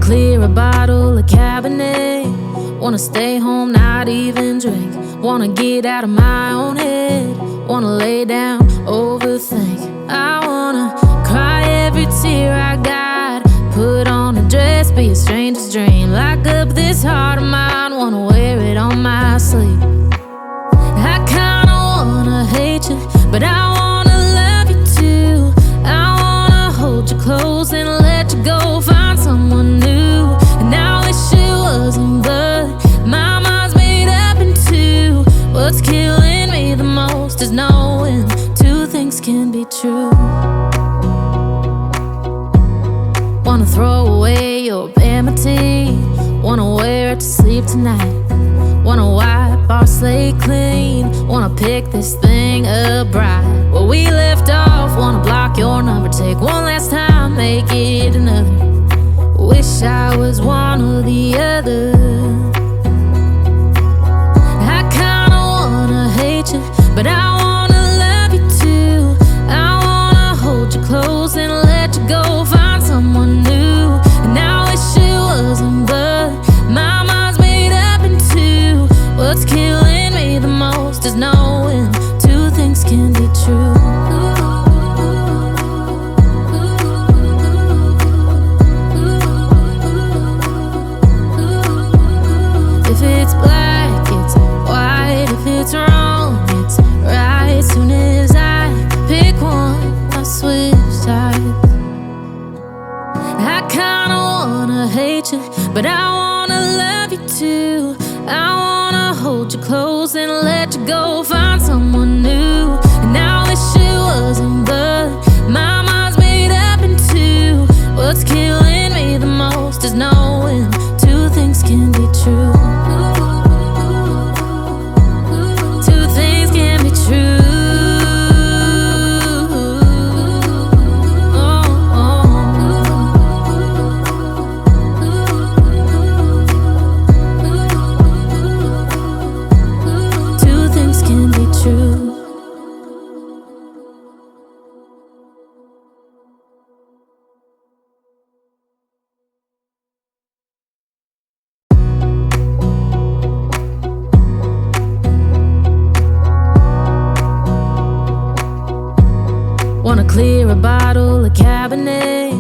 clear a bottle of Cabernet. Wanna stay home, not even drink. Wanna get out of my own head. Wanna lay down, overthink. I wanna cry every tear I got. Put on a dress, be a stranger's dream. Lock up this heart of mine, wanna wear it on my sleeve. I kinda wanna hate you, but I wanna love you too. I wanna hold you close and let you go. Find someone new, and I wish it wasn't, but my mind's made up in two. What's killing me the most is knowing two things can be true. Wanna throw away your vanity. Wanna wear it to sleep tonight. Wanna wipe our slate clean. Wanna pick this thing up right where we left off. Wanna block your number, take one last time, make it another. Wish I was one or the other. I kinda wanna hate you, but I wanna love you too. I wanna hold you close and let you go. Find someone new, and I wish it wasn't, but my mind's made up in two. What's killing me the most is knowing two things can be true. If it's black, it's white. If it's wrong, it's right. Soon as I pick one, I switch sides. I kinda wanna hate you, but I wanna love you too. I wanna hold you close and let you go. Find someone new, and I wish it wasn't, but my mind's made up in two. What's killing me the most is knowing two things can be true. Two things can be true. Wanna clear a bottle of Cabernet.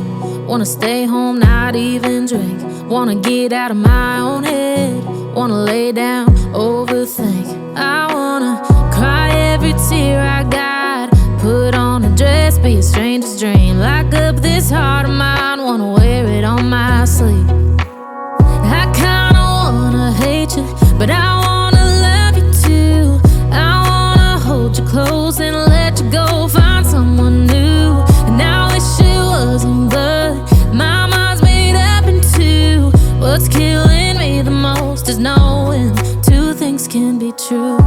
Wanna stay home, not even drink. Wanna get out of my own head. Wanna lay down, overthink. I wanna cry every tear I got. Put on a dress, be a stranger's dream. Lock up this heart of mine, wanna wear it on my sleeve. I kinda wanna hate you, but I wanna love you too. I wanna hold you close and let you go. Find someone new, and I wish it wasn't, but my mind's made up in two. What's killing me the most is knowing two things can be true.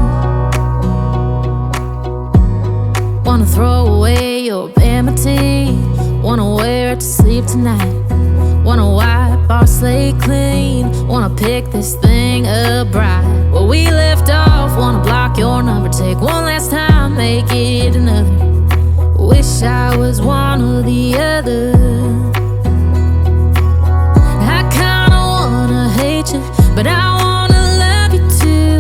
Wanna throw away your vanity. Wanna wear it to sleep tonight. Wanna wipe our slate clean. Wanna pick this thing up right where we left off. Wanna block your number, take one last time, make it another. Wish I was one or the other. I kinda wanna hate you, but I wanna love you too.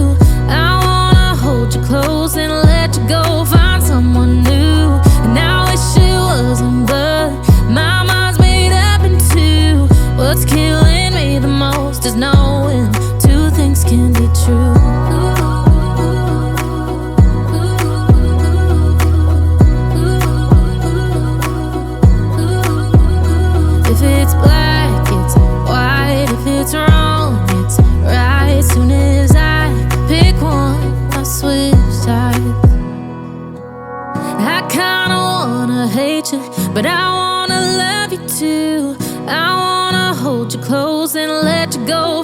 I wanna hold you close and let you go. Find someone new, and I wish it wasn't, but my mind's made up in two. What's killing me the most is knowing two things can be true. If it's black, it's white. If it's wrong, it's right. Soon as I pick one, I switch sides. I kinda wanna hate you, but I wanna love you too. I wanna hold you close and let you go.